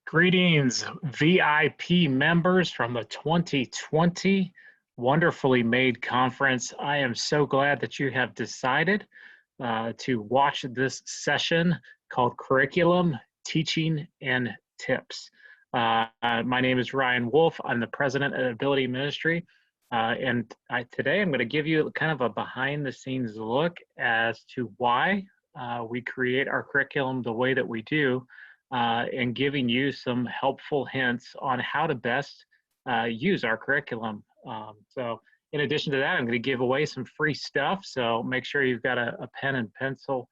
Greetings, VIP members from the 2020 Wonderfully Made Conference. I am so glad that you have decided to watch this session called Curriculum, Teaching, and Tips. My name is Ryan Wolfe. I'm the president at Ability Ministry. Today I'm going to give you kind of a behind the scenes look as to why we create our curriculum the way that we do. And giving you some helpful hints on how to best use our curriculum. So in addition to that, I'm going to give away some free stuff. So make sure you've got a pen and pencil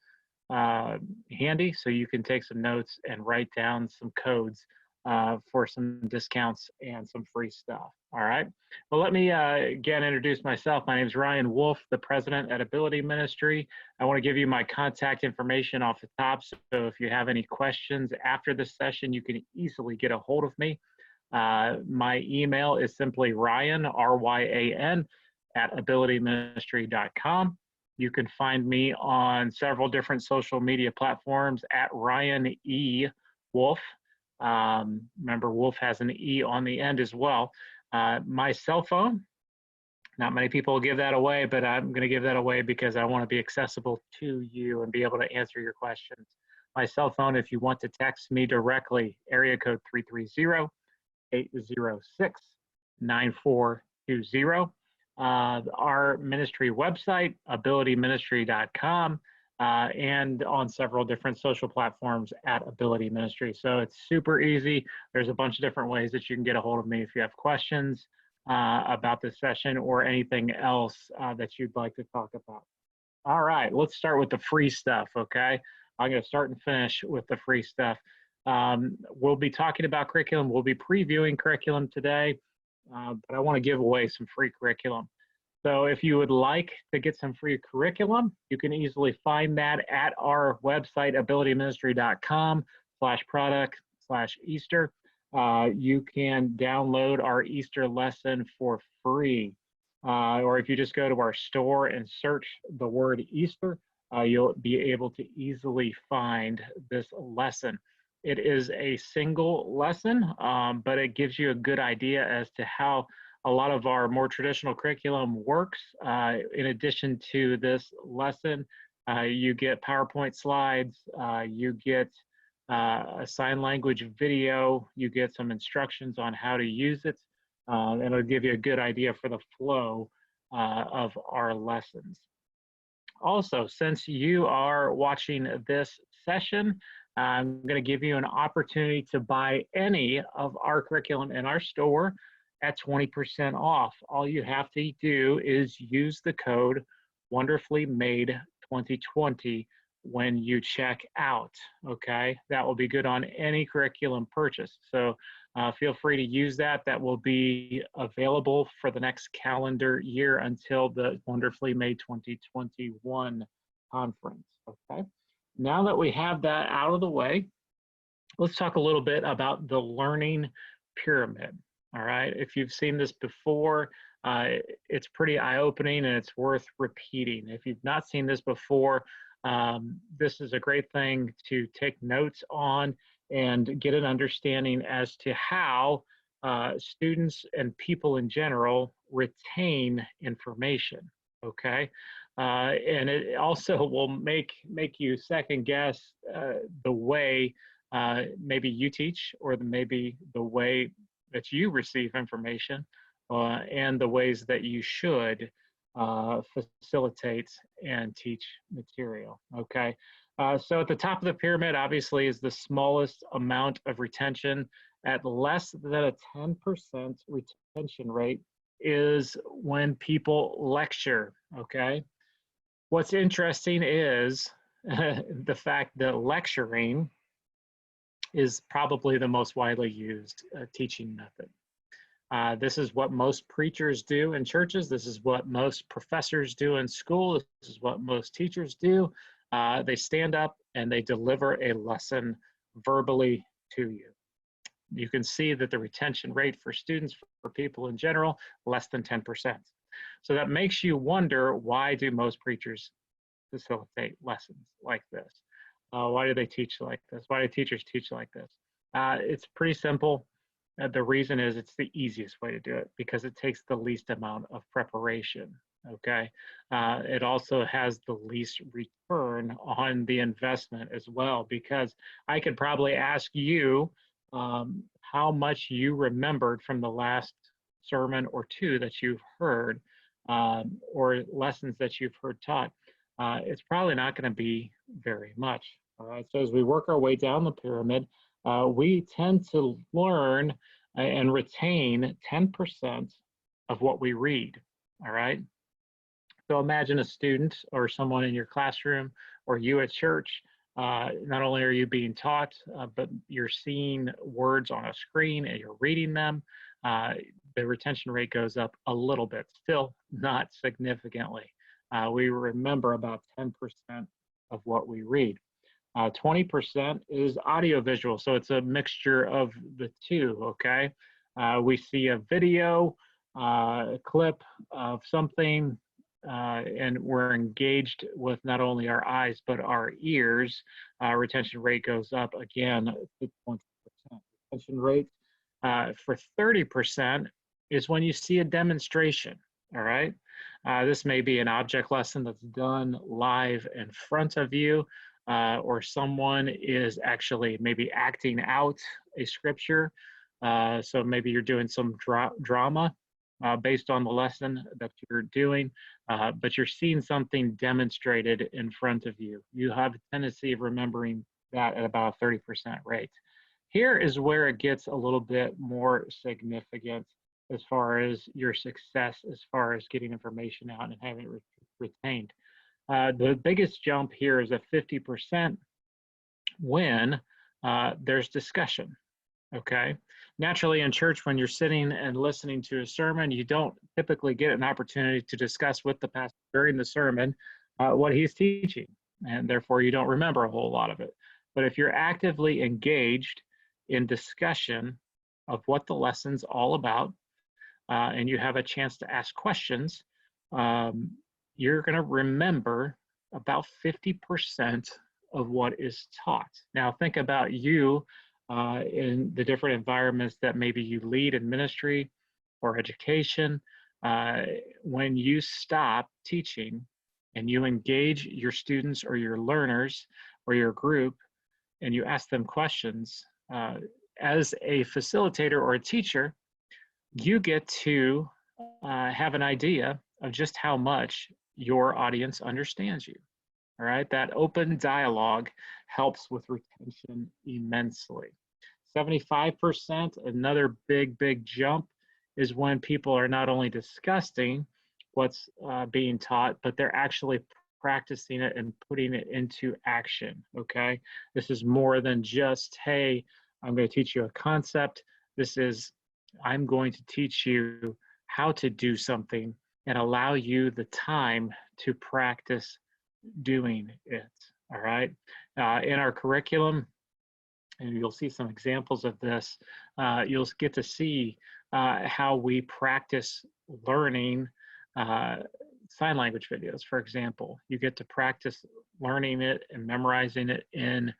handy so you can take some notes and write down some codes for some discounts and some free stuff. All right. Well, let me again introduce myself. My name is Ryan Wolfe, the president at Ability Ministry. I want to give you my contact information off the top. So if you have any questions after this session, you can easily get a hold of me. My email is simply Ryan, R-Y-A-N, at abilityministry.com. You can find me on several different social media platforms at Ryan E. Wolfe. Remember, Wolfe has an E on the end as well. My cell phone, not many people will give that away, but I'm going to give that away because I want to be accessible to you and be able to answer your questions. My cell phone, if you want to text me directly, area code 330-806-9420. Our ministry website, abilityministry.com. And on several different social platforms at Ability Ministry. So it's super easy. There's a bunch of different ways that you can get a hold of me if you have questions about this session or anything else that you'd like to talk about. All right, let's start with the free stuff, okay? I'm going to start and finish with the free stuff. We'll be talking about curriculum. We'll be previewing curriculum today, but I want to give away some free curriculum. So if you would like to get some free curriculum, you can easily find that at our website, abilityministry.com/product/Easter. You can download our Easter lesson for free. Or if you just go to our store and search the word Easter, you'll be able to easily find this lesson. It is a single lesson, but it gives you a good idea as to how a lot of our more traditional curriculum works. In addition to this lesson, you get PowerPoint slides, you get a sign language video, you get some instructions on how to use it, and it'll give you a good idea for the flow of our lessons. Also, since you are watching this session, I'm going to give you an opportunity to buy any of our curriculum in our store at 20% off. All you have to do is use the code WonderfullyMade2020 when you check out, okay? That will be good on any curriculum purchase. So feel free to use that. That will be available for the next calendar year until the Wonderfully Made 2021 conference, okay? Now that we have that out of the way, let's talk a little bit about the learning pyramid. All right, if you've seen this before, it's pretty eye-opening and it's worth repeating. If you've not seen this before, this is a great thing to take notes on and get an understanding as to how students and people in general retain information, okay? And it also will make you second guess the way maybe you teach or maybe the way that you receive information and the ways that you should facilitate and teach material, okay? So at the top of the pyramid, obviously, is the smallest amount of retention. At less than a 10% retention rate is when people lecture, okay? What's interesting is the fact that lecturing is probably the most widely used teaching method. This is what most preachers do in churches. This is what most professors do in school. This is what most teachers do. They stand up and they deliver a lesson verbally to you. You can see that the retention rate for students, for people in general, less than 10%. So that makes you wonder, why do most preachers facilitate lessons like this? Why do they teach like this? Why do teachers teach like this? It's pretty simple. The reason is it's the easiest way to do it because it takes the least amount of preparation. Okay. It also has the least return on the investment as well, because I could probably ask you how much you remembered from the last sermon or two that you've heard, or lessons that you've heard taught. It's probably not going to be very much. All right. So as we work our way down the pyramid, we tend to learn and retain 10% of what we read. All right. So imagine a student or someone in your classroom or you at church. Not only are you being taught, but you're seeing words on a screen and you're reading them. The retention rate goes up a little bit, still not significantly. We remember about 10% of what we read. 20% is audiovisual, so it's a mixture of the two, okay? We see a video, a clip of something, and we're engaged with not only our eyes, but our ears. Retention rate goes up again to 20%. Retention rate for 30% is when you see a demonstration, all right? This may be an object lesson that's done live in front of you, or someone is actually maybe acting out a scripture. So maybe you're doing some drama based on the lesson that you're doing, but you're seeing something demonstrated in front of you. You have a tendency of remembering that at about a 30% rate. Here is where it gets a little bit more significant as far as your success, as far as getting information out and having it retained. The biggest jump here is at 50% when there's discussion, okay? Naturally in church, when you're sitting and listening to a sermon, you don't typically get an opportunity to discuss with the pastor during the sermon what he's teaching, and therefore you don't remember a whole lot of it. But if you're actively engaged in discussion of what the lesson's all about, and you have a chance to ask questions, you're going to remember about 50% of what is taught. Now, think about you in the different environments that maybe you lead in ministry or education. When you stop teaching and you engage your students or your learners or your group and you ask them questions, as a facilitator or a teacher, you get to have an idea of just how much your audience understands you. All right, that open dialogue helps with retention immensely. 75%, another big jump, is when people are not only discussing what's being taught, but they're actually practicing it and putting it into action, okay? This is more than just, hey, I'm going to teach you a concept. This is, I'm going to teach you how to do something and allow you the time to practice doing it, all right? In our curriculum, and you'll see some examples of this, you'll get to see how we practice learning sign language videos, for example. You get to practice learning it and memorizing it in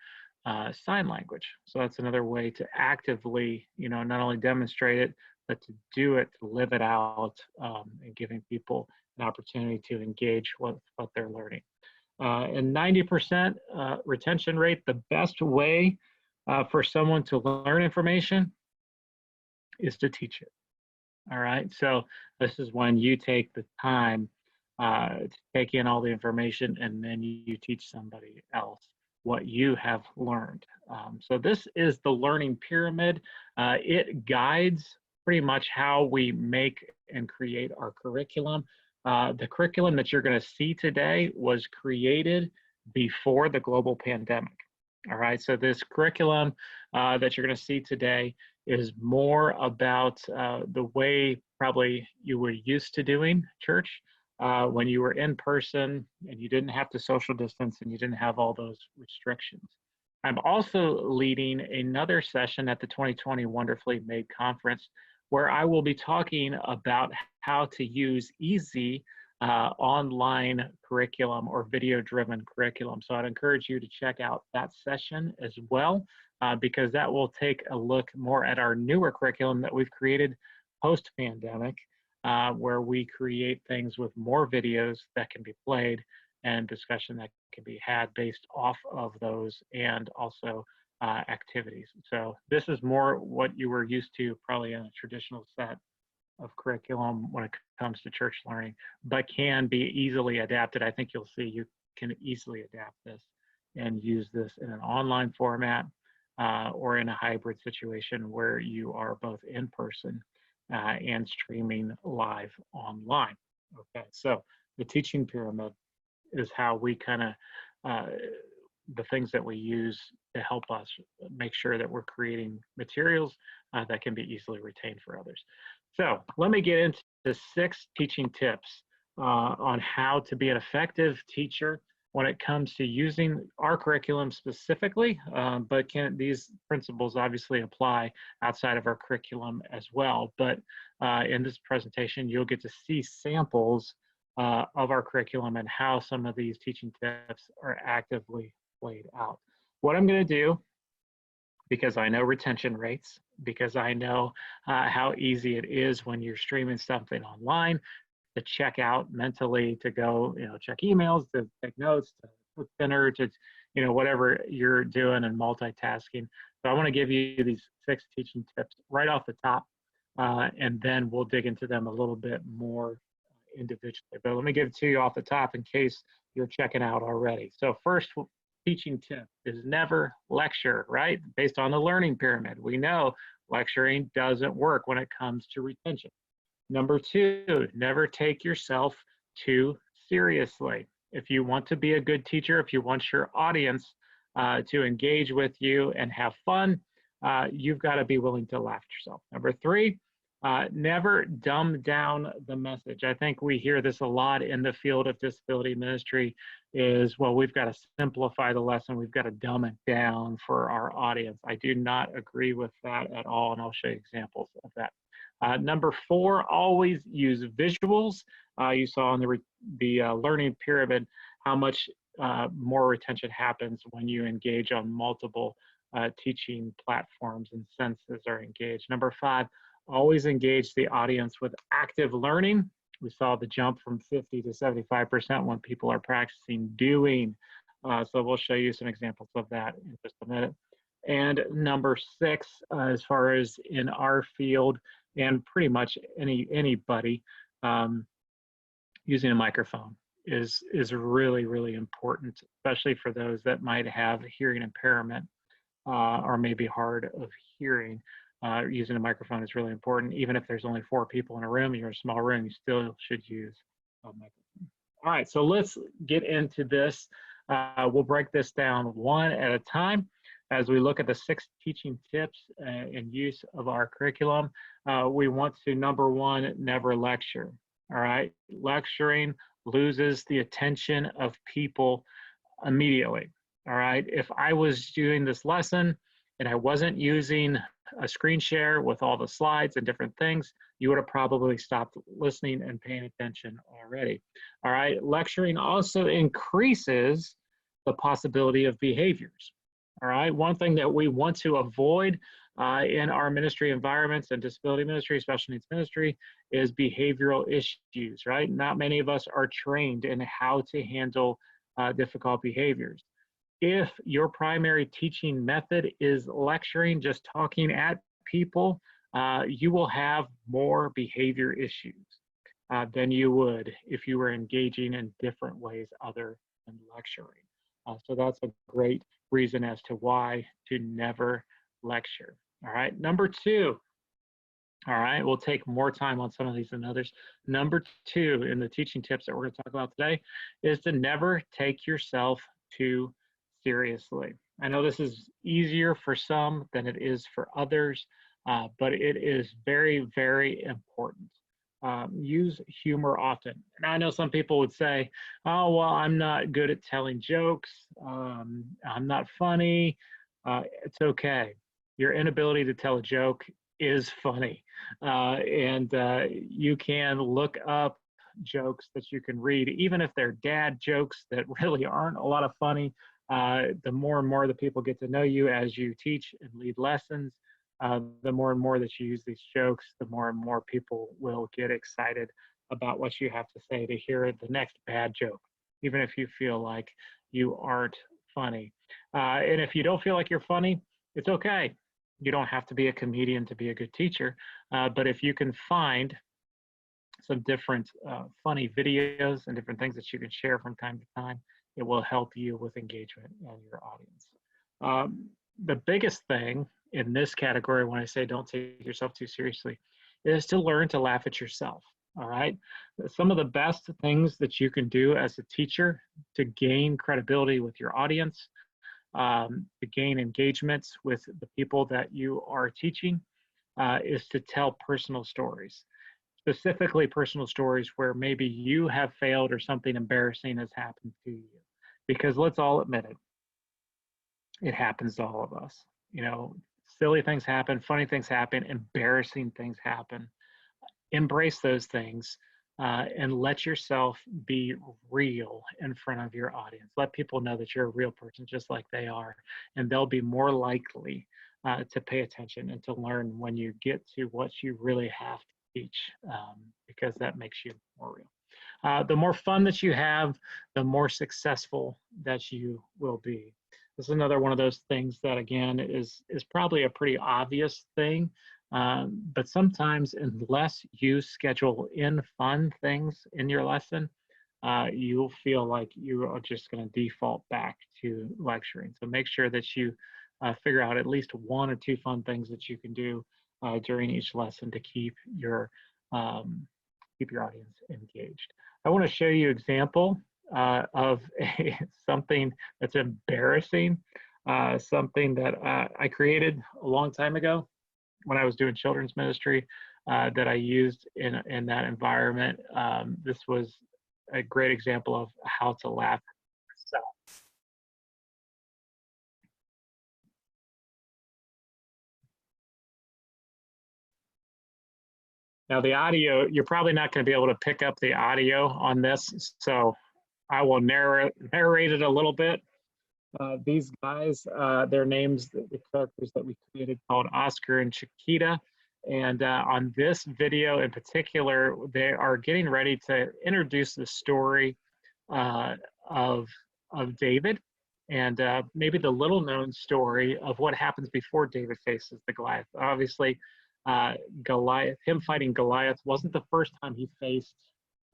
sign language. So that's another way to actively, not only demonstrate it, but to do it, to live it out, and giving people an opportunity to engage with what they're learning. And 90% retention rate, the best way for someone to learn information is to teach it. All right, so this is when you take the time to take in all the information and then you teach somebody else what you have learned. So this is the learning pyramid. It guides pretty much how we make and create our curriculum. The curriculum that you're going to see today was created before the global pandemic. All right, so this curriculum that you're going to see today is more about the way probably you were used to doing church when you were in person and you didn't have to social distance and you didn't have all those restrictions. I'm also leading another session at the 2020 Wonderfully Made Conference where I will be talking about how to use easy online curriculum or video-driven curriculum. So I'd encourage you to check out that session as well. because that will take a look more at our newer curriculum that we've created post-pandemic, where we create things with more videos that can be played and discussion that can be had based off of those, and also activities. So this is more what you were used to probably in a traditional set of curriculum when it comes to church learning, but can be easily adapted. I think you'll see you can easily adapt this and use this in an online format, or in a hybrid situation where you are both in person and streaming live online. Okay, so the teaching pyramid is how we kind of, the things that we use to help us make sure that we're creating materials that can be easily retained for others. So let me get into the 6 teaching tips on how to be an effective teacher when it comes to using our curriculum specifically, but these principles obviously apply outside of our curriculum as well. But in this presentation, you'll get to see samples of our curriculum and how some of these teaching tips are actively played out. What I'm going to do, because I know retention rates, because I know how easy it is when you're streaming something online to check out mentally, to go, check emails, to take notes, to cook dinner, to, whatever you're doing and multitasking. So I want to give you these 6 teaching tips right off the top, and then we'll dig into them a little bit more individually. But let me give it to you off the top in case you're checking out already. So first teaching tip is never lecture, right? Based on the learning pyramid, we know lecturing doesn't work when it comes to retention. Number 2, never take yourself too seriously. If you want to be a good teacher, if you want your audience to engage with you and have fun, you've got to be willing to laugh at yourself. Number 3, never dumb down the message. I think we hear this a lot in the field of disability ministry is, well, we've got to simplify the lesson. We've got to dumb it down for our audience. I do not agree with that at all, and I'll show you examples of that. Number 4, always use visuals. You saw in the learning pyramid how much more retention happens when you engage on multiple teaching platforms and senses are engaged. Number 5, always engage the audience with active learning. We saw the jump from 50 to 75% when people are practicing doing. So we'll show you some examples of that in just a minute. And number 6, as far as in our field, and pretty much anybody, using a microphone is really, really important, especially for those that might have hearing impairment or maybe hard of hearing. Using a microphone is really important. Even if there's only 4 people in a room, you're in a small room, you still should use a microphone. All right, so let's get into this. We'll break this down one at a time as we look at the 6 teaching tips and use of our curriculum. We want to, number 1, never lecture. All right, lecturing loses the attention of people immediately. All right, if I was doing this lesson and I wasn't using a screen share with all the slides and different things, you would have probably stopped listening and paying attention already. All right, lecturing also increases the possibility of behaviors. All right, one thing that we want to avoid in our ministry environments and disability ministry, special needs ministry, is behavioral issues, right? Not many of us are trained in how to handle difficult behaviors. If your primary teaching method is lecturing, just talking at people, you will have more behavior issues than you would if you were engaging in different ways other than lecturing. So that's a great reason as to why to never lecture. All right, number 2. All right, we'll take more time on some of these than others. Number 2 in the teaching tips that we're going to talk about today is to never take yourself too seriously. I know this is easier for some than it is for others, but it is very, very important. Use humor often. And I know some people would say, oh, well, I'm not good at telling jokes. I'm not funny. It's okay. Your inability to tell a joke is funny. And you can look up jokes that you can read, even if they're dad jokes that really aren't a lot of funny. The more and more that people get to know you as you teach and lead lessons, the more and more that you use these jokes, the more and more people will get excited about what you have to say to hear the next bad joke, even if you feel like you aren't funny. And if you don't feel like you're funny, it's okay. You don't have to be a comedian to be a good teacher. But if you can find some different funny videos and different things that you can share from time to time, it will help you with engagement and your audience. The biggest thing in this category, when I say don't take yourself too seriously, is to learn to laugh at yourself. All right. Some of the best things that you can do as a teacher to gain credibility with your audience, to gain engagement with the people that you are teaching, is to tell personal stories, specifically personal stories where maybe you have failed or something embarrassing has happened to you. Because let's all admit it, it happens to all of us. You know, silly things happen, funny things happen, embarrassing things happen. Embrace those things and let yourself be real in front of your audience. Let people know that you're a real person just like they are, and they'll be more likely to pay attention and to learn when you get to what you really have to teach, because that makes you more real. The more fun that you have, the more successful that you will be. This is another one of those things that, again, is probably a pretty obvious thing, but sometimes unless you schedule in fun things in your lesson, you'll feel like you are just going to default back to lecturing. So make sure that you figure out at least one or two fun things that you can do during each lesson to keep your audience engaged. I want to show you an example of something that's embarrassing, something that I created a long time ago when I was doing children's ministry that I used in that environment. This was a great example of how to laugh at yourself. Now the audio, you're probably not going to be able to pick up the audio on this, so I will narrate it a little bit. These guys, their names, the characters that we created called Oscar and Chiquita. And on this video in particular, they are getting ready to introduce the story uh, of, of David and maybe the little known story of what happens before David faces the Goliath. Obviously, Goliath, him fighting Goliath wasn't the first time he faced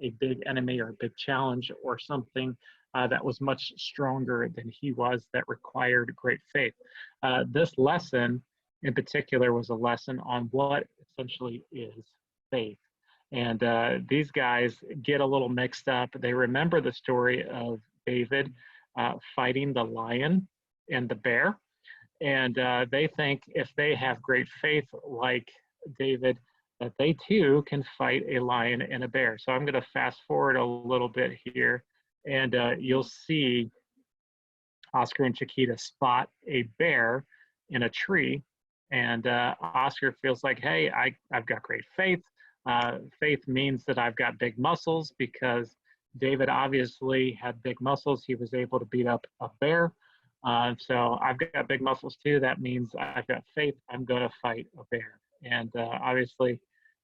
a big enemy or a big challenge or something that was much stronger than he was that required great faith. This lesson in particular was a lesson on what essentially is faith. And these guys get a little mixed up. They remember the story of David fighting the lion and the bear. And they think if they have great faith like David, that they too can fight a lion and a bear. So I'm going to fast forward a little bit here, and you'll see Oscar and Chiquita spot a bear in a tree. And Oscar feels like, hey, I've got great faith. Faith means that I've got big muscles because David obviously had big muscles. He was able to beat up a bear. So I've got big muscles too. That means I've got faith. I'm going to fight a bear. And obviously,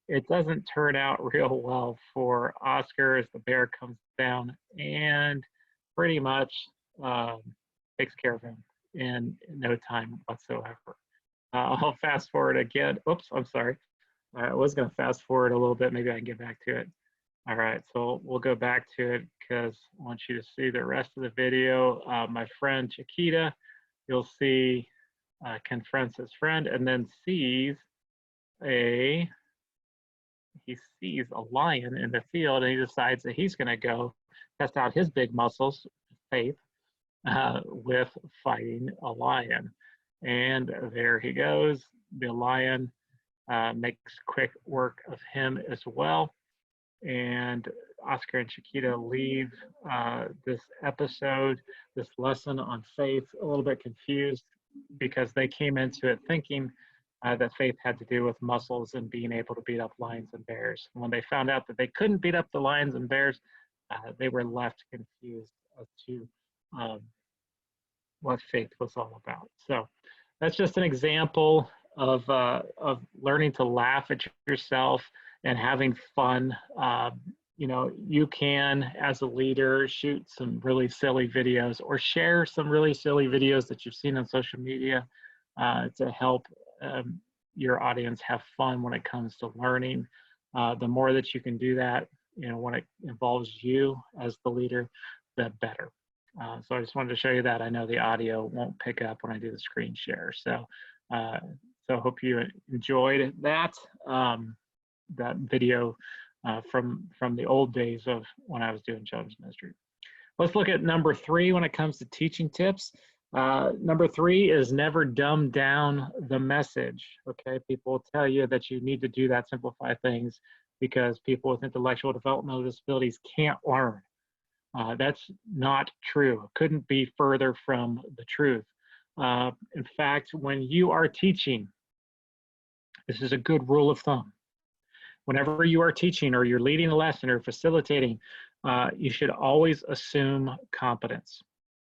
it doesn't turn out real well for Oscar as the bear comes down and pretty much takes care of him in no time whatsoever. I'll fast forward again. Oops, I'm sorry. I was going to fast forward a little bit. Maybe I can get back to it. All right, so we'll go back to it because I want you to see the rest of the video. My friend Chiquita, you'll see confronts his friend and then sees a lion in the field, and he decides that he's going to go test out his big muscles, faith, with fighting a lion. And there he goes. The lion makes quick work of him as well. And Oscar and Chiquita leave this episode, this lesson on faith, a little bit confused because they came into it thinking that faith had to do with muscles and being able to beat up lions and bears. And when they found out that they couldn't beat up the lions and bears, they were left confused as to what faith was all about. So that's just an example of learning to laugh at yourself and having fun. You know, you can, as a leader, shoot some really silly videos or share some really silly videos that you've seen on social media to help um, your audience have fun when it comes to learning. The more that you can do that, you know, when it involves you as the leader, the better. So I just wanted to show you that. I know the audio won't pick up when I do the screen share. So, uh, so hope you enjoyed that that video from the old days of when I was doing children's ministry. Let's look at number 3 when it comes to teaching tips. Number 3 is never dumb down the message. Okay, people will tell you that you need to do that, simplify things, because people with intellectual developmental disabilities can't learn. That's not true. Couldn't be further from the truth. In fact, when you are teaching, this is a good rule of thumb. Whenever you are teaching or you're leading a lesson or facilitating, you should always assume competence.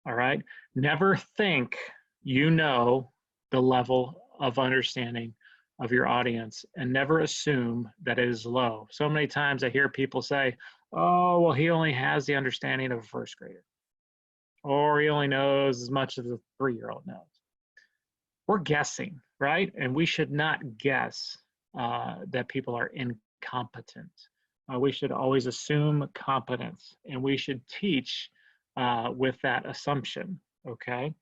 All right. Never think you know the level of understanding of your audience, and never assume that it is low. So many times I hear people say, oh, well, he only has the understanding of a first grader, or he only knows as much as a 3-year-old knows. We're guessing, right? And we should not guess that people are incompetent. We should always assume competence, and we should teach with that assumption, okay?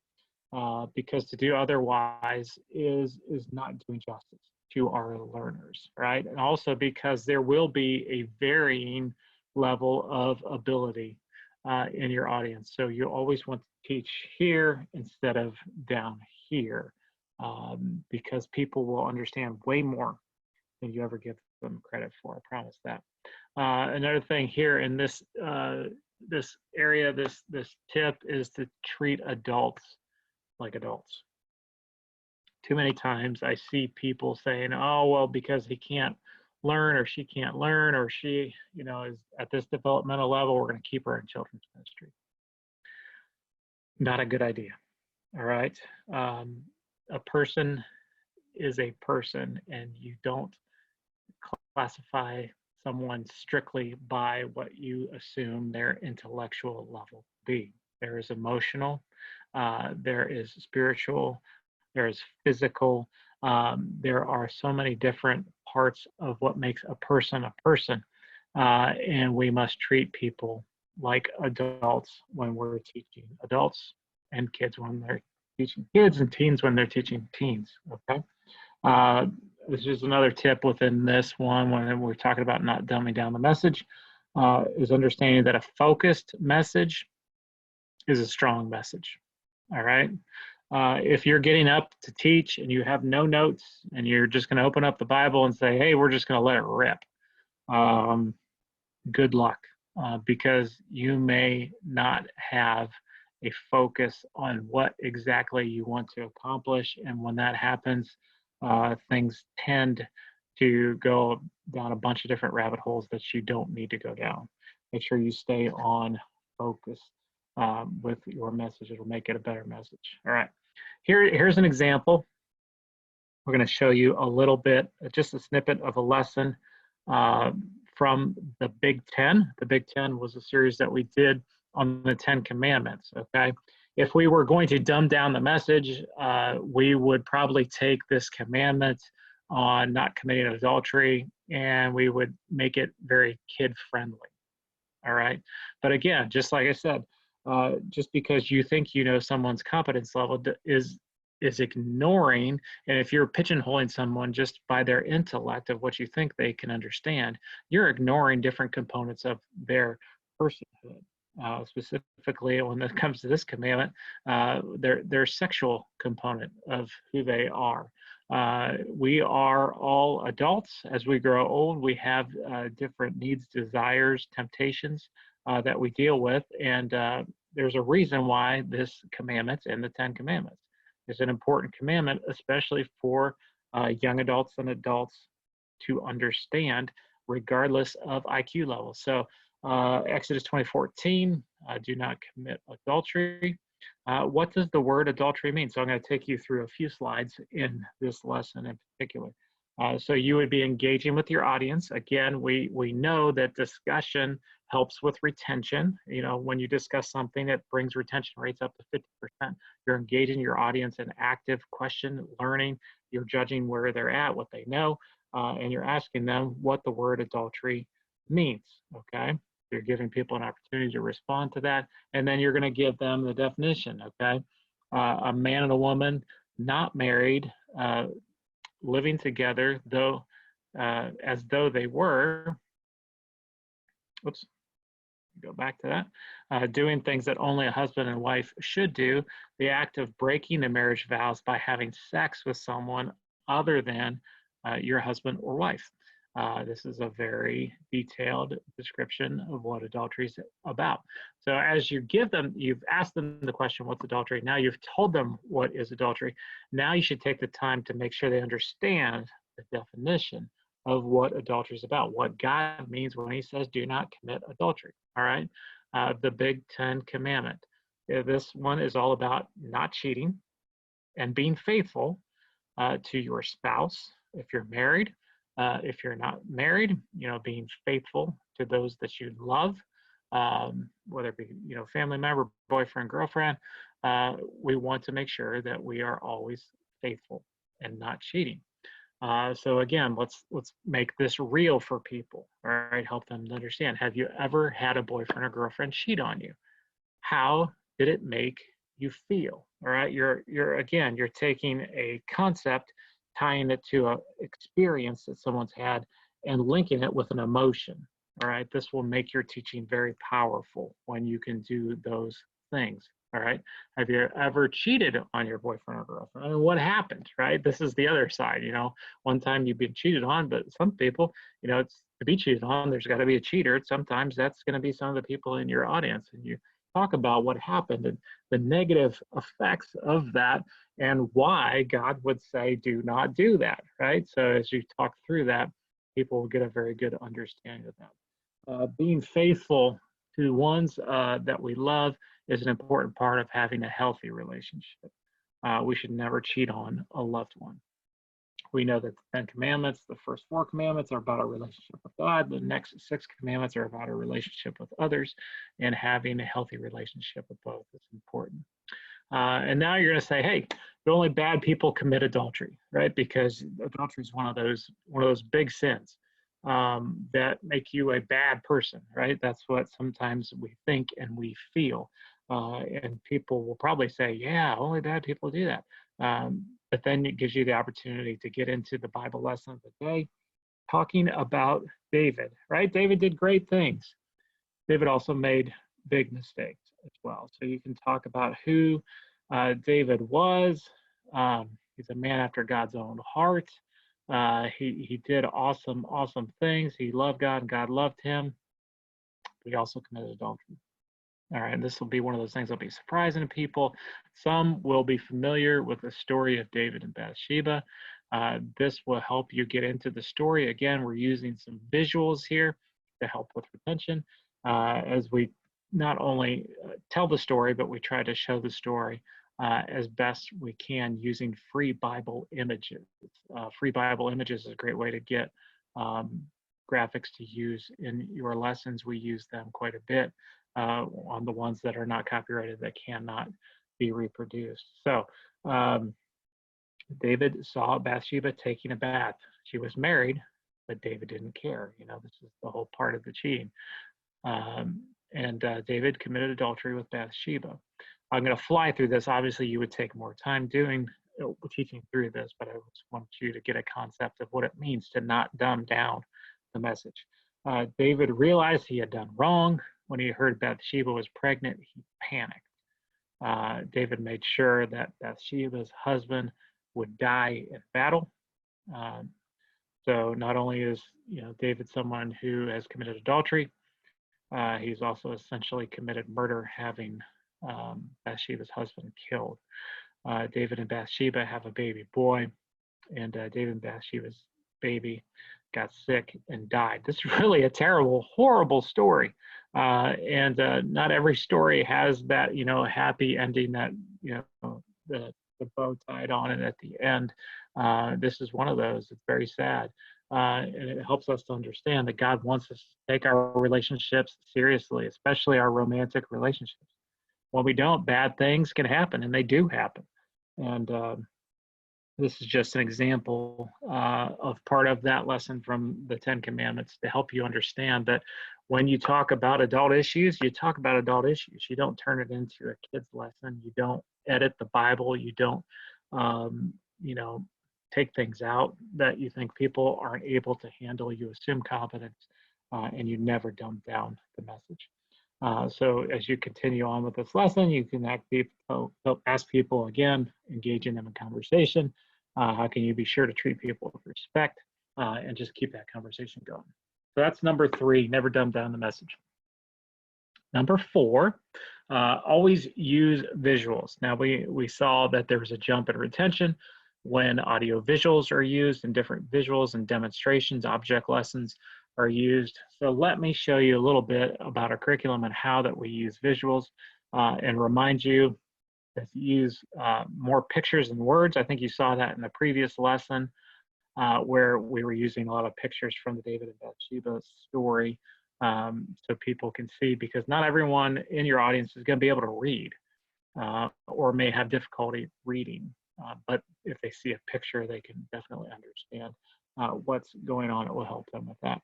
Because to do otherwise is not doing justice to our learners, right? And also because there will be a varying level of ability in your audience. So you always want to teach here instead of down here, because people will understand way more than you ever give them credit for. I promise that. Another thing here in this this area, this tip is to treat adults like adults. Too many times I see people saying, oh, well, because he can't learn or she can't learn or she, you know, is at this developmental level, we're going to keep her in children's ministry. Not a good idea. All right. A person is a person, and you don't classify someone strictly by what you assume their intellectual level be. There is emotional, there is spiritual, there is physical. There are so many different parts of what makes a person, and we must treat people like adults when we're teaching adults, and kids when they're teaching kids, and teens when they're teaching teens. Okay. This is another tip within this one when we're talking about not dumbing down the message, is understanding that a focused message is a strong message. All right. If you're getting up to teach and you have no notes and you're just going to open up the Bible and say, hey, we're just going to let it rip, good luck, because you may not have a focus on what exactly you want to accomplish. And when that happens, things tend to go down a bunch of different rabbit holes that you don't need to go down. Make sure you stay on focus with your message. It'll make it a better message. All right, here's an example. We're going to show you a little bit, just a snippet of a lesson from the Big Ten. The Big Ten was a series that we did on the 10 Commandments, okay? If we were going to dumb down the message, we would probably take this commandment on not committing adultery, and we would make it very kid-friendly, all right? But again, just like I said, just because you think you know someone's competence level is ignoring, and if you're pigeonholing someone just by their intellect of what you think they can understand, you're ignoring different components of their personhood. Specifically, when it comes to this commandment, their sexual component of who they are. We are all adults. As we grow old, we have different needs, desires, temptations that we deal with, and there's a reason why this commandment and the 10 Commandments is an important commandment, especially for young adults and adults to understand, regardless of IQ level. So Exodus 20:14, do not commit adultery. What does the word adultery mean? So I'm going to take you through a few slides in this lesson in particular. So you would be engaging with your audience. Again, we know that discussion helps with retention. You know, when you discuss something, it brings retention rates up to 50%. You're engaging your audience in active question learning. You're judging where they're at, what they know, and you're asking them what the word adultery means, okay? You're giving people an opportunity to respond to that, and then you're going to give them the definition, okay? A man and a woman not married, living together, though as though they were, oops, go back to that, doing things that only a husband and wife should do, the act of breaking the marriage vows by having sex with someone other than your husband or wife. This is a very detailed description of what adultery is about. So as you give them, you've asked them the question, what's adultery? Now you've told them what is adultery. Now you should take the time to make sure they understand the definition of what adultery is about, what God means when he says, do not commit adultery, all right? The big 10 commandment. This one is all about not cheating and being faithful to your spouse if you're married. If you're not married, you know, being faithful to those that you love, whether it be, you know, family member, boyfriend, girlfriend. We want to make sure that we are always faithful and not cheating. So again, let's make this real for people. All right, help them to understand. Have you ever had a boyfriend or girlfriend cheat on you? How did it make you feel? All right, you're taking a concept, tying it to an experience that someone's had, and linking it with an emotion. All right, this will make your teaching very powerful when you can do those things. All right, have you ever cheated on your boyfriend or girlfriend? I mean, what happened, right? This is the other side. You know, one time you've been cheated on, but some people, you know, it's to be cheated on, there's got to be a cheater. Sometimes that's going to be some of the people in your audience, and you talk about what happened and the negative effects of that and why God would say, do not do that, right? So as you talk through that, people will get a very good understanding of that. Being faithful to ones that we love is an important part of having a healthy relationship. We should never cheat on a loved one. We know that the 10 commandments, the first 4 commandments are about our relationship with God. The next 6 commandments are about our relationship with others, and having a healthy relationship with both is important. And now you're going to say, hey, the only bad people commit adultery, right? Because adultery is one of those big sins that make you a bad person, right? That's what sometimes we think and we feel. And people will probably say, yeah, only bad people do that. But then it gives you the opportunity to get into the Bible lesson of the day, talking about David, right? David did great things. David also made big mistakes as well. So you can talk about who David was. He's a man after God's own heart. He did awesome things. He loved God and God loved him. But he also committed adultery. All right, and this will be one of those things that'll be surprising to people. Some will be familiar with the story of David and Bathsheba. This will help you get into the story. Again, we're using some visuals here to help with retention as we not only tell the story, but we try to show the story as best we can using free Bible images. Free Bible images is a great way to get graphics to use in your lessons. We use them quite a bit on the ones that are not copyrighted, that cannot be reproduced. So David saw Bathsheba taking a bath. She was married, but David didn't care. You know, this is the whole part of the cheating. And David committed adultery with Bathsheba. I'm going to fly through this. Obviously, you would take more time teaching through this, but I just want you to get a concept of what it means to not dumb down the message. David realized he had done wrong. When he heard Bathsheba was pregnant, he panicked. David made sure that Bathsheba's husband would die in battle. So not only is David someone who has committed adultery, he's also essentially committed murder, having Bathsheba's husband killed. David and Bathsheba have a baby boy, and David and Bathsheba's baby got sick and died. This is really a terrible, horrible story. And not every story has that, happy ending that, the bow tied on it at the end. This is one of those. It's very sad. And it helps us to understand that God wants us to take our relationships seriously, especially our romantic relationships. When we don't, bad things can happen, and they do happen. And this is just an example of part of that lesson from the Ten Commandments to help you understand that when you talk about adult issues, you talk about adult issues. You don't turn it into a kid's lesson. You don't edit the Bible. You don't, um, you know, take things out that you think people aren't able to handle. You assume competence, and you never dumb down the message. So as you continue on with this lesson, you can ask people again, engaging them in conversation. How can you be sure to treat people with respect, and just keep that conversation going? So that's number 3, never dumb down the message. Number 4, always use visuals. Now we saw that there was a jump in retention when audio visuals are used, and different visuals and demonstrations, object lessons are used. So let me show you a little bit about our curriculum and how that we use visuals, and remind you that you use more pictures than words. I think you saw that in the previous lesson, where we were using a lot of pictures from the David and Bathsheba story, so people can see, because not everyone in your audience is going to be able to read, or may have difficulty reading. But if they see a picture, they can definitely understand what's going on. It will help them with that.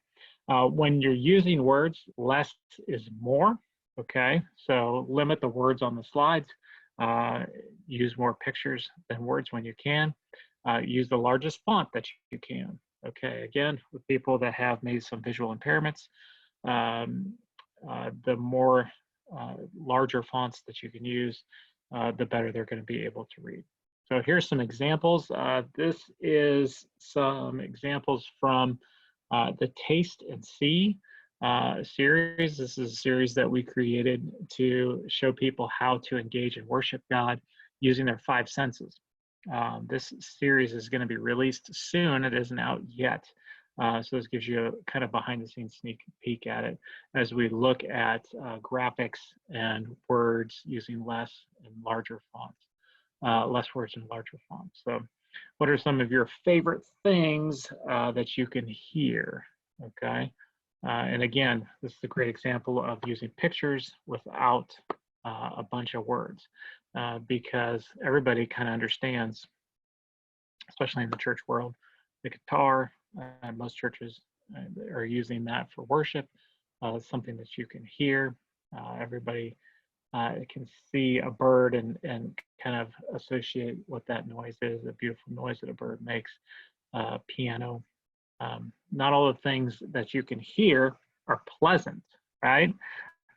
When you're using words, less is more. Okay, so limit the words on the slides. Use more pictures than words when you can. Use the largest font that you can. Okay, again, with people that have maybe some visual impairments, the more larger fonts that you can use, the better they're going to be able to read. So here's some examples. This is some examples from the Taste and See series. This is a series that we created to show people how to engage and worship God using their 5 senses. This series is going to be released soon. It isn't out yet. So this gives you a kind of behind the scenes sneak peek at it as we look at graphics and words using less and larger fonts. Less words and larger fonts. So what are some of your favorite things that you can hear? Okay. And again, this is a great example of using pictures without a bunch of words, because everybody kind of understands, especially in the church world, the guitar. Most churches are using that for worship. Something that you can hear. Everybody can see a bird and kind of associate what that noise is, a beautiful noise that a bird makes. Piano. Not all the things that you can hear are pleasant, right?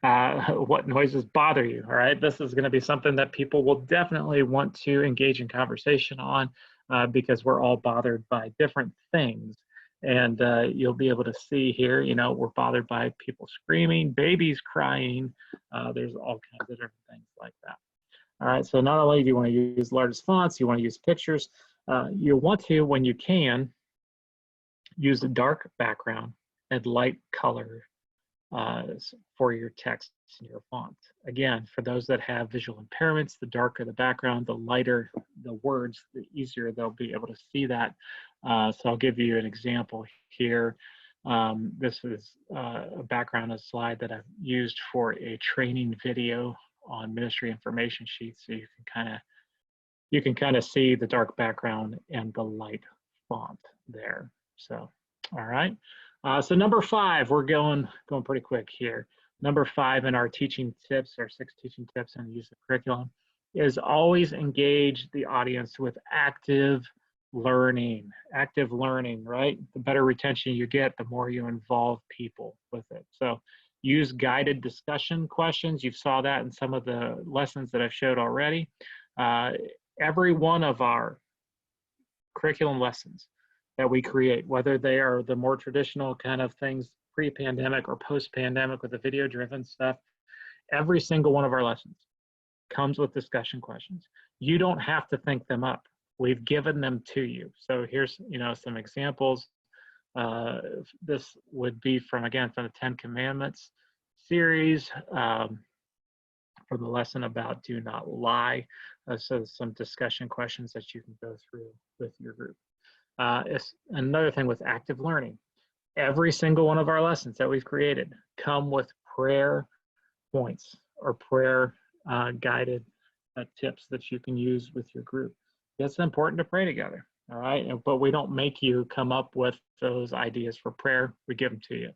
What noises bother you, all right? This is going to be something that people will definitely want to engage in conversation on, because we're all bothered by different things. And you'll be able to see here, we're bothered by people screaming, babies crying. There's all kinds of different things like that. All right, so not only do you want to use largest fonts, you want to use pictures. You want to, when you can, use a dark background and light color for your text and your font. Again, for those that have visual impairments, the darker the background, the lighter the words, the easier they'll be able to see that. So I'll give you an example here. This is a background, a slide that I've used for a training video on ministry information sheets. So you can kind of see the dark background and the light font there. So, all right. So number 5, we're going pretty quick here. Number 5 in our teaching tips, our 6 teaching tips on the use of curriculum, is always engage the audience with active learning. Active learning, right? The better retention you get, the more you involve people with it. So use guided discussion questions. You saw that in some of the lessons that I've showed already. Every one of our curriculum lessons that we create, whether they are the more traditional kind of things pre-pandemic or post-pandemic with the video-driven stuff, every single one of our lessons comes with discussion questions. You don't have to think them up. We've given them to you. So here's some examples. This would be from the 10 Commandments series for the lesson about do not lie. So some discussion questions that you can go through with your group. It's another thing with active learning. Every single one of our lessons that we've created come with prayer points or prayer guided tips that you can use with your group. It's important to pray together, all right? But we don't make you come up with those ideas for prayer. We give them to you,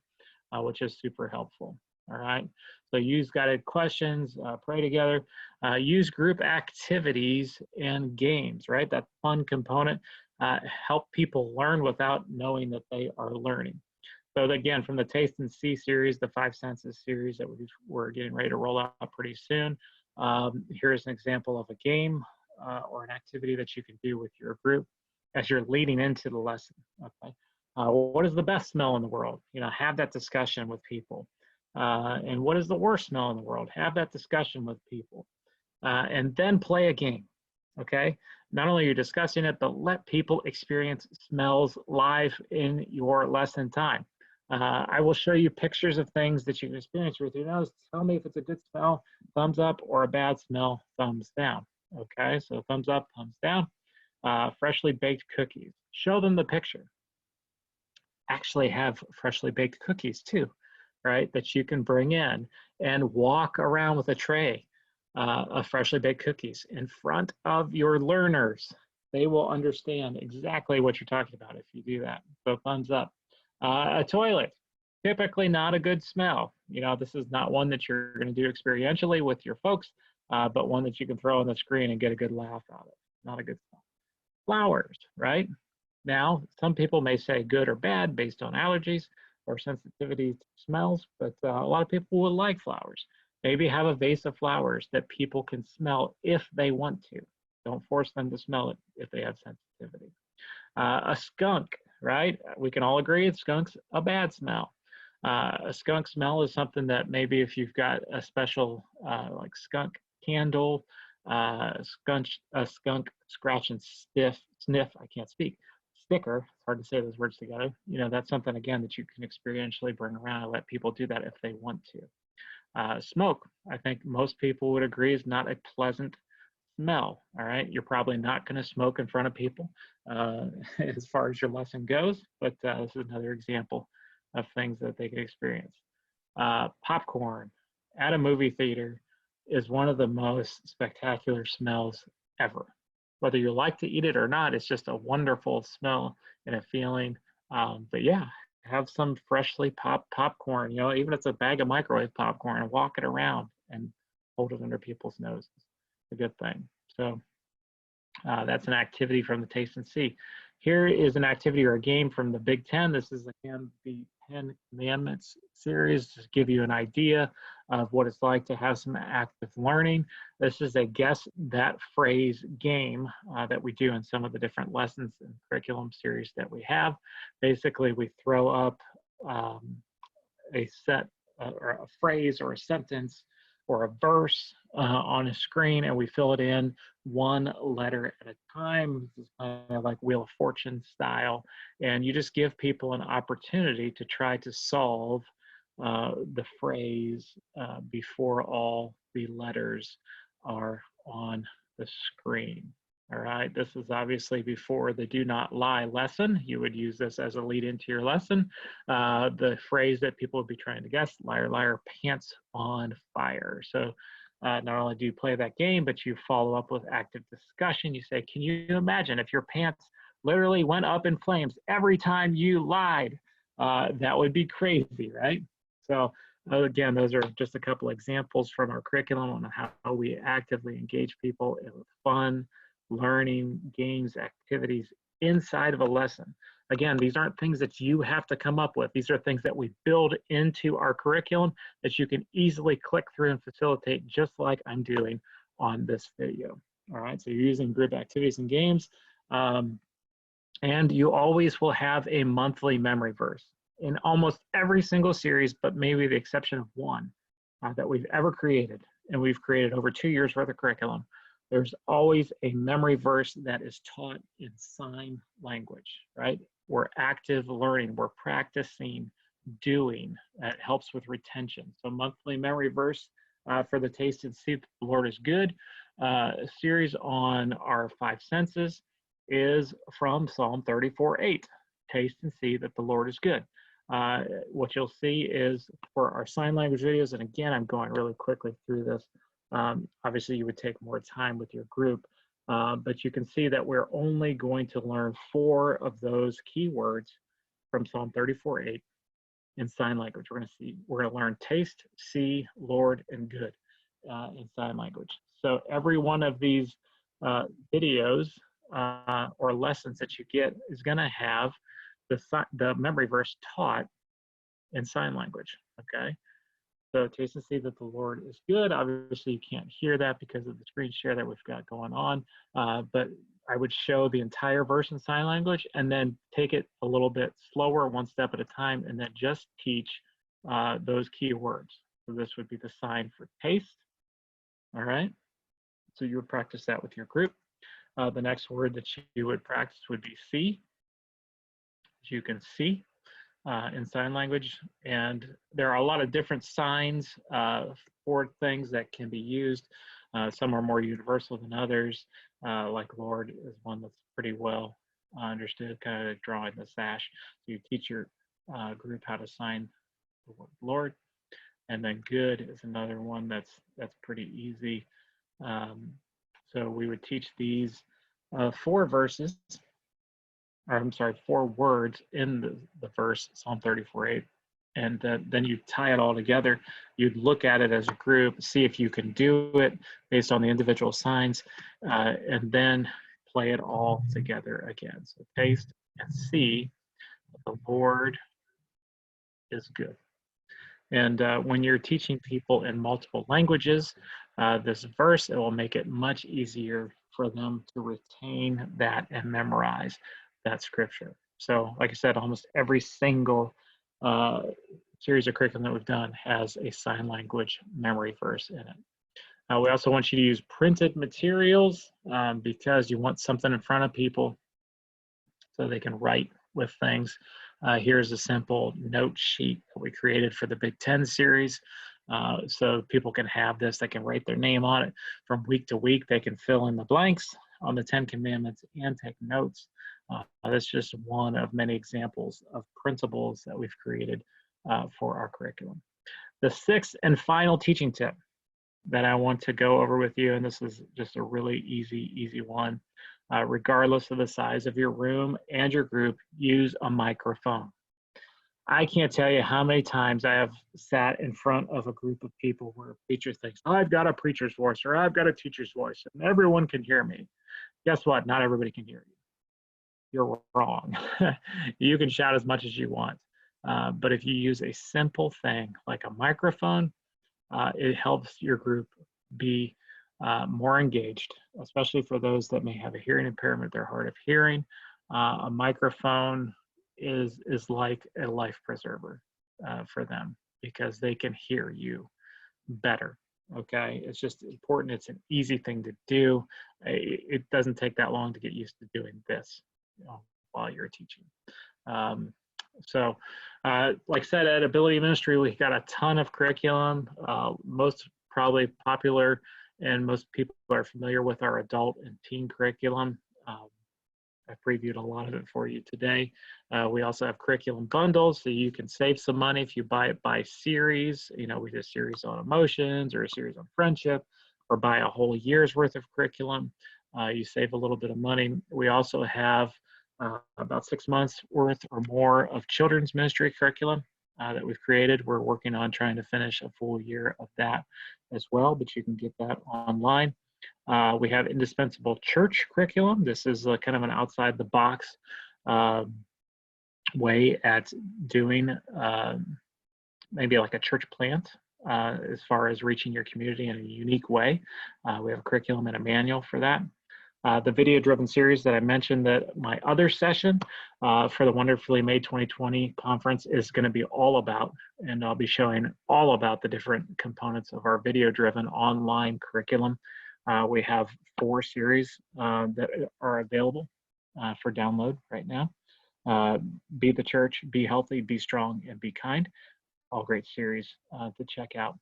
which is super helpful, all right? So use guided questions, pray together, use group activities and games, right? That fun component, help people learn without knowing that they are learning. So again, from the Taste and See series, the 5 Senses series that we're getting ready to roll out pretty soon, here's an example of a game or an activity that you can do with your group as you're leading into the lesson, okay? What is the best smell in the world? You know, have that discussion with people. And what is the worst smell in the world? Have that discussion with people. And then play a game, okay? Not only are you discussing it, but let people experience smells live in your lesson time. I will show you pictures of things that you can experience with your nose. Tell me if it's a good smell, thumbs up, or a bad smell, thumbs down. Okay, so thumbs up, thumbs down. Freshly baked cookies. Show them the picture. Actually have freshly baked cookies too, right? That you can bring in and walk around with a tray of freshly baked cookies in front of your learners. They will understand exactly what you're talking about if you do that. So thumbs up. A toilet, typically not a good smell. You know, this is not one that you're going to do experientially with your folks, but one that you can throw on the screen and get a good laugh out of. Not a good smell. Flowers, right? Now, some people may say good or bad based on allergies or sensitivity to smells, but a lot of people will like flowers. Maybe have a vase of flowers that people can smell if they want to. Don't force them to smell it if they have sensitivity. A skunk, right? We can all agree skunk's a bad smell. A skunk smell is something that maybe if you've got a special like skunk candle, a skunk scratch and sniff, I can't speak, sticker, it's hard to say those words together. You know, that's something again that you can experientially bring around and let people do that if they want to. Smoke, I think most people would agree is not a pleasant smell, all right? You're probably not gonna smoke in front of people as far as your lesson goes, but this is another example of things that they can experience. Popcorn at a movie theater is one of the most spectacular smells ever. Whether you like to eat it or not, it's just a wonderful smell and a feeling. But yeah, have some freshly popped popcorn, you know, even if it's a bag of microwave popcorn, and walk it around and hold it under people's noses. A good thing. So that's an activity from the Taste and See. Here is an activity or a game from the Big Ten. This is again the 10 Commandments series to give you an idea of what it's like to have some active learning. This is a guess that phrase game that we do in some of the different lessons and curriculum series that we have. Basically, we throw up a set or a phrase or a sentence or a verse on a screen, and we fill it in one letter at a time. This is kind of like Wheel of Fortune style, and you just give people an opportunity to try to solve the phrase before all the letters are on the screen. All right, this is obviously before the do not lie lesson. You would use this as a lead into your lesson. The phrase that people would be trying to guess, liar, liar, pants on fire. So not only do you play that game, but you follow up with active discussion. You say, can you imagine if your pants literally went up in flames every time you lied? That would be crazy, right? So again, those are just a couple examples from our curriculum on how we actively engage people in fun, learning, games, activities inside of a lesson. Again, these aren't things that you have to come up with. These are things that we build into our curriculum that you can easily click through and facilitate, just like I'm doing on this video. All right, so you're using group activities and games. And you always will have a monthly memory verse in almost every single series, but maybe the exception of one that we've ever created. And we've created over 2 years worth of curriculum. There's always a memory verse that is taught in sign language, right? We're active learning, we're practicing doing. It helps with retention. So monthly memory verse for the taste and see that the Lord is good. A series on our five senses is from Psalm 34:8. Taste and see that the Lord is good. What you'll see is for our sign language videos, and again, I'm going really quickly through this. Obviously, you would take more time with your group, but you can see that we're only going to learn 4 of those keywords from Psalm 34:8 in sign language. We're going to learn taste, see, Lord, and good in sign language. So every one of these videos or lessons that you get is going to have the memory verse taught in sign language. Okay. So taste and see that the Lord is good. Obviously, you can't hear that because of the screen share that we've got going on. But I would show the entire verse in sign language and then take it a little bit slower, one step at a time, and then just teach those key words. So this would be the sign for taste. All right. So you would practice that with your group. The next word that you would practice would be see. As you can see in sign language, and there are a lot of different signs for things that can be used. Some are more universal than others, like Lord is one that's pretty well understood, kind of drawing the sash. So you teach your group how to sign the word Lord, and then good is another one that's pretty easy. So we would teach these 4 verses. I'm sorry, 4 words in the verse, Psalm 34:8. And then you tie it all together. You'd look at it as a group, see if you can do it based on the individual signs, and then play it all together again. So taste and see that the Lord is good. And when you're teaching people in multiple languages, this verse, it will make it much easier for them to retain that and memorize that scripture. So like I said, almost every single series of curriculum that we've done has a sign language memory verse in it. We also want you to use printed materials because you want something in front of people so they can write with things. Here's a simple note sheet that we created for the Big Ten series. So people can have this, they can write their name on it. From week to week, they can fill in the blanks on the 10 Commandments and take notes. That's just one of many examples of principles that we've created for our curriculum. The 6th and final teaching tip that I want to go over with you, and this is just a really easy one. Regardless of the size of your room and your group, use a microphone. I can't tell you how many times I have sat in front of a group of people where a preacher thinks, I've got a preacher's voice or I've got a teacher's voice and everyone can hear me. Guess what? Not everybody can hear you. You're wrong. You can shout as much as you want. But if you use a simple thing like a microphone, it helps your group be more engaged, especially for those that may have a hearing impairment, they're hard of hearing. A microphone is like a life preserver for them because they can hear you better. Okay, it's just important. It's an easy thing to do. It doesn't take that long to get used to doing this while you're teaching. So like I said, at Ability Ministry, we've got a ton of curriculum, most probably popular, and most people are familiar with our adult and teen curriculum. I previewed a lot of it for you today. We also have curriculum bundles, so you can save some money if you buy it by series. You know, we did a series on emotions or a series on friendship, or buy a whole year's worth of curriculum. You save a little bit of money. We also have about 6 months worth or more of children's ministry curriculum that we've created. We're working on trying to finish a full year of that as well, but you can get that online. We have indispensable church curriculum. This is kind of an outside the box way at doing maybe like a church plant as far as reaching your community in a unique way. We have a curriculum and a manual for that. The video-driven series that I mentioned, that my other session for the Wonderfully Made 2020 conference is going to be all about, and I'll be showing all about the different components of our video-driven online curriculum. We have 4 series that are available for download right now. Be the church, be healthy, be strong, and be kind. All great series to check out.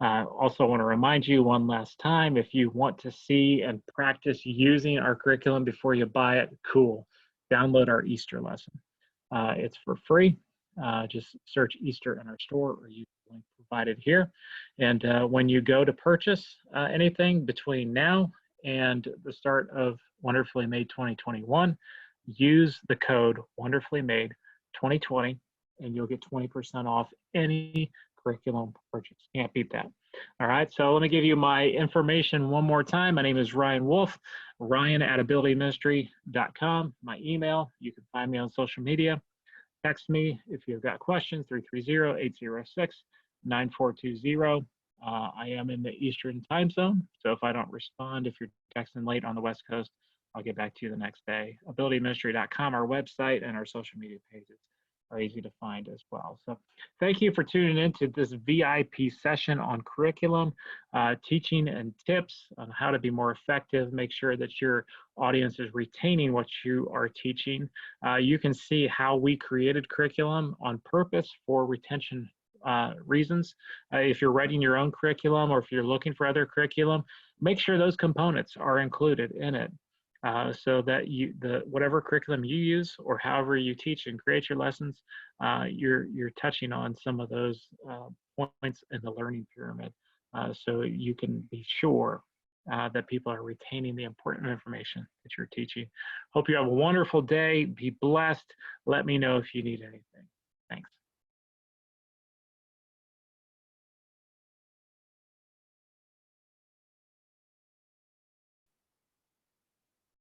Also want to remind you one last time, if you want to see and practice using our curriculum before you buy it, cool. Download our Easter lesson. It's for free. Just search Easter in our store or use the link provided here. And when you go to purchase anything between now and the start of Wonderfully Made 2021, use the code Wonderfully Made 2020 and you'll get 20% off any curriculum purchase. Can't beat that. All right, so let me give you my information one more time. My name is Ryan Wolfe, ryan@abilityministry.com. My email, you can find me on social media. Text me if you've got questions, 330-806-9420. I am in the Eastern time zone, so if I don't respond, if you're texting late on the West Coast, I'll get back to you the next day. AbilityMinistry.com, our website, and our social media pages are easy to find as well. So thank you for tuning in to this VIP session on curriculum, teaching and tips on how to be more effective, make sure that your audience is retaining what you are teaching. You can see how we created curriculum on purpose for retention reasons. If you're writing your own curriculum or if you're looking for other curriculum, make sure those components are included in it. So that whatever curriculum you use or however you teach and create your lessons, you're touching on some of those points in the learning pyramid, so you can be sure that people are retaining the important information that you're teaching. Hope you have a wonderful day. Be blessed. Let me know if you need anything. Thanks.